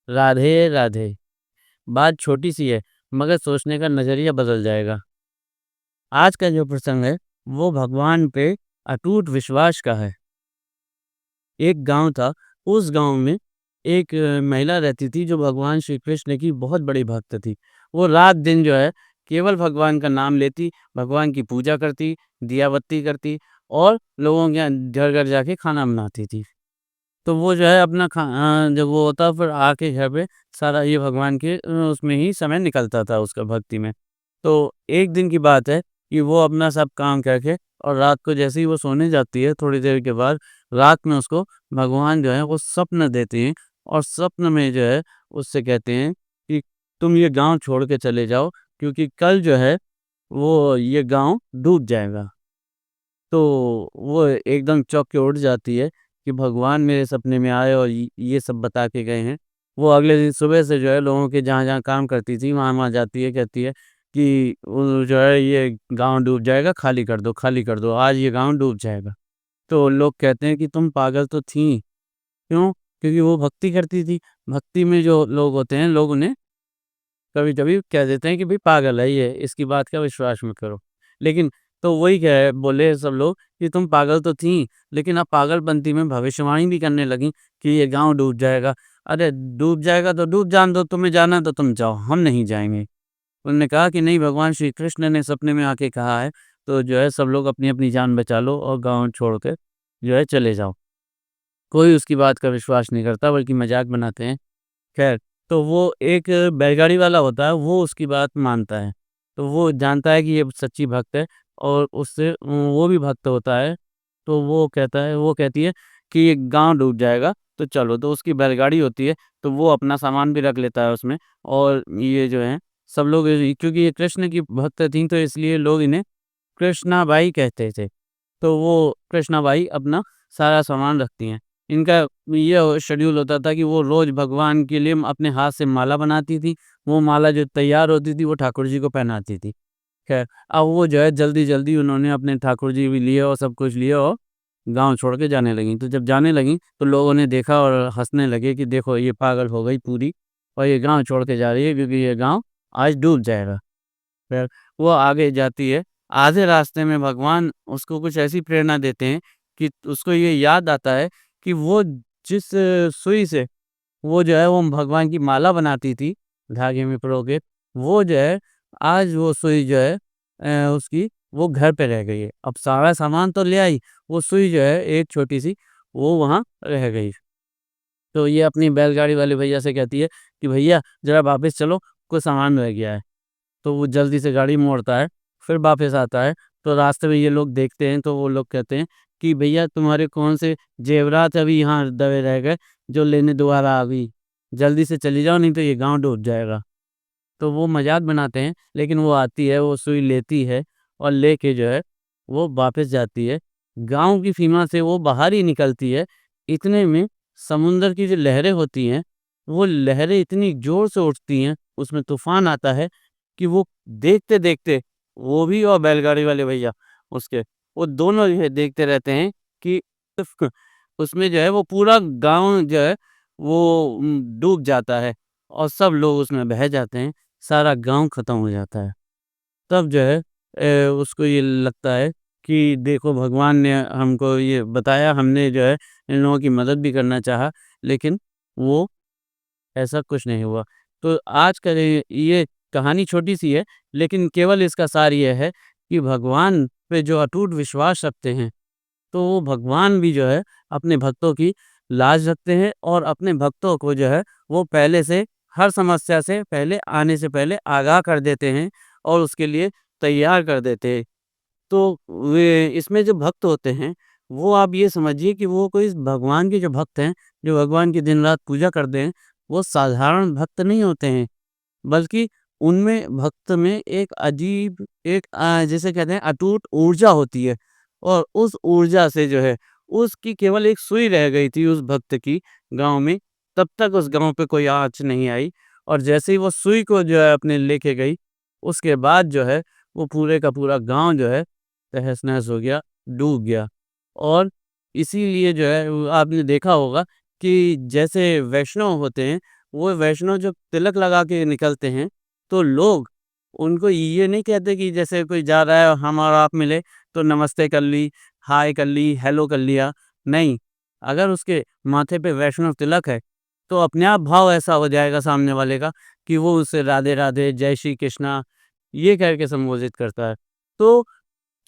राधे राधे। बात छोटी सी है मगर सोचने का नजरिया बदल जाएगा। आज का जो प्रसंग है वो भगवान पे अटूट विश्वास का है। एक गांव था, उस गांव में एक महिला रहती थी जो भगवान श्री कृष्ण की बहुत बड़ी भक्त थी। वो रात दिन जो है केवल भगवान का नाम लेती, भगवान की पूजा करती, दिया बत्ती करती और लोगों के यहाँ घर घर जाके खाना बनाती थी। तो वो जो है अपना जब वो होता फिर आके घर पे सारा ये भगवान के उसमें ही समय निकलता था उसका भक्ति में। तो एक दिन की बात है कि वो अपना सब काम करके और रात को जैसे ही वो सोने जाती है थोड़ी देर के बाद रात में उसको भगवान जो है वो स्वप्न देते हैं और स्वप्न में जो है उससे कहते हैं कि तुम ये गाँव छोड़ के चले जाओ क्योंकि कल जो है वो ये गाँव डूब जाएगा। तो वो एकदम चौंक के उठ जाती है कि भगवान मेरे सपने में आए और ये सब बता के गए हैं। वो अगले दिन सुबह से जो है लोगों के जहाँ-जहाँ काम करती थी वहाँ-वहाँ जाती है, कहती है कि वो जो है ये गाँव डूब जाएगा, खाली कर दो, आज ये गाँव डूब जाएगा। तो लोग कहते हैं कि तुम पागल तो थी, क्यों? क्योंकि वो भक्ति करती थी। भक्ति में जो लोग होते हैं लोग उन्हें कभी-कभी कह देते हैं कि भई पागल है ये, इसकी बात का विश्वास मत करो। लेकिन तो वही कह बोले सब लोग कि तुम पागल तो थीं, लेकिन अब पागलपंती में भविष्यवाणी भी करने लगीं कि ये गाँव डूब जाएगा। अरे! डूब जाएगा तो डूब जाने दो, तुम्हें जाना है तो तुम जाओ, हम नहीं जाएँगे। उन्होंने कहा कि नहीं भगवान श्री कृष्ण ने सपने में आके कहा है, तो जो है सब लोग अपनी-अपनी जान बचा लो और गाँव छोड़ के जो है चले जाओ। कोई उसकी बात का विश्वास नहीं करता बल्कि मज़ाक बनाते हैं। खैर, तो वो एक बैलगाड़ी वाला होता है, वो उसकी बात मानता है। तो वो जानता है कि ये सच्ची भक्त है और उससे वो भी भक्त होता है। तो वो कहती है कि ये गाँव डूब जाएगा, तो चलो। तो उसकी बैलगाड़ी होती है, तो वो अपना सामान भी रख लेता है उसमें और ये जो है सब लोग क्योंकि ये कृष्ण की भक्त थीं, तो इसलिए लोग इन्हें कृष्णाबाई कहते थे। तो वो कृष्णाबाई अपना सारा सामान रखती हैं। इनका ये शेड्यूल होता था कि वो रोज़ भगवान के लिए अपने हाथ से माला बनाती थी। वो माला जो तैयार होती थी, वो ठाकुर जी को पहनाती थी। ख़ैर, अब वो जो है जल्दी-जल्दी उन्होंने अपने ठाकुर जी भी लिए और सब कुछ लिए और गाँव छोड़ के जाने लगीं। तो जब जाने लगीं, तो लोगों ने देखा और हँसने लगे कि देखो ये पागल हो गई पूरी और ये गाँव छोड़ के जा रही है क्योंकि ये गाँव आज डूब जाएगा। फिर वो आगे जाती है। आधे रास्ते में भगवान उसको कुछ ऐसी प्रेरणा देते हैं कि उसको ये याद आता है कि वो जिस सुई से वो जो है वो भगवान की माला बनाती थी, धागे में पिरो के, वो जो है आज वो सुई जो है उसकी वो घर पे रह गई है। अब सारा सामान तो ले आई, वो सुई जो है एक छोटी-सी वो वहाँ रह गई। तो ये अपनी बैलगाड़ी वाले भैया से कहती है कि भैया ज़रा वापस चलो, कुछ सामान रह गया है। तो वो जल्दी से गाड़ी मोड़ता है, फिर वापस आता है, तो रास्ते में ये लोग देखते हैं, तो वो लोग कहते हैं कि भैया तुम्हारे कौन से ज़ेवरात अभी यहाँ दबे रह गए, जो लेने दोबारा आ गई। जल्दी से चली जाओ नहीं तो ये गाँव डूब जाएगा। तो वो मज़ाक बनाते हैं, लेकिन वो आती है, वो सुई लेती है और लेके जो है, वो वापस जाती है। गाँव की सीमा से वो बाहर ही निकलती है, इतने में समुंदर की जो लहरें होती हैं, वो लहरें इतनी ज़ोर से उठती हैं, उसमें तूफ़ान आता है कि वो देखते-देखते वो भी और बैलगाड़ी वाले भैया उसके, वो दोनों जो है देखते रहते हैं कि उसमें जो है वो पूरा गाँव जो है वो डूब जाता है और सब लोग उसमें बह जाते हैं, सारा गाँव खत्म हो जाता है। तब जो है उसको ये लगता है कि देखो भगवान ने हमको ये बताया, हमने जो है इन लोगों की मदद भी करना चाहा, लेकिन वो ऐसा कुछ नहीं हुआ। तो आज का ये कहानी छोटी-सी है, लेकिन केवल इसका सार ये है कि भगवान पे जो अटूट विश्वास रखते हैं, तो वो भगवान भी जो है अपने भक्तों की लाज रखते हैं और अपने भक्तों को जो है वो पहले से हर समस्या से पहले आने से पहले आगाह कर देते हैं और उसके लिए तैयार कर देते हैं। तो वे इसमें जो भक्त होते हैं, वो आप ये समझिए कि वो कोई भगवान के जो भक्त हैं, जो भगवान की दिन-रात पूजा करते हैं, वो साधारण भक्त नहीं होते हैं, बल्कि उनमें भक्त में एक अजीब एक जिसे कहते हैं अटूट ऊर्जा होती है और उस ऊर्जा से जो है, उसकी केवल एक सुई रह गई थी उस भक्त की गाँव में, तब तक उस गाँव पे कोई आँच नहीं आई और जैसे ही वो सुई को जो है अपने लेके गई, उसके बाद जो है, वो पूरे का पूरा गाँव जो है तहस-नहस हो गया, डूब गया। और इसीलिए जो है वो आपने देखा होगा कि जैसे वैष्णव होते हैं, वो वैष्णव जब तिलक लगा के निकलते हैं, तो लोग उनको ये नहीं कहते कि जैसे कोई जा रहा है हम और आप मिले तो नमस्ते कर ली, हाय कर ली, हेलो कर लिया। नहीं, अगर उसके माथे पे वैष्णव तिलक है, तो अपने आप भाव ऐसा हो जाएगा सामने वाले का कि वो उसे राधे राधे, जय श्री कृष्णा ये कह के संबोधित करता है। तो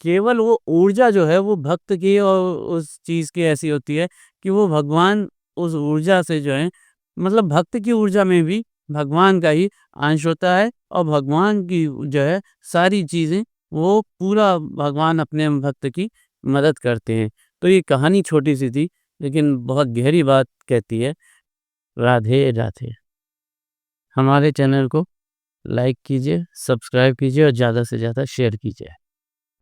केवल वो ऊर्जा जो है वो भक्त की और उस चीज़ की ऐसी होती है कि वो भगवान उस ऊर्जा से जो है मतलब भक्त की ऊर्जा में भी भगवान का ही अंश होता है और भगवान की जो है सारी चीज़ें वो पूरा भगवान अपने भक्त की मदद करते हैं। तो ये कहानी छोटी-सी थी लेकिन बहुत गहरी बात कहती है। राधे राधे। हमारे चैनल को लाइक कीजिए, सब्सक्राइब कीजिए और ज़्यादा से ज़्यादा शेयर कीजिए।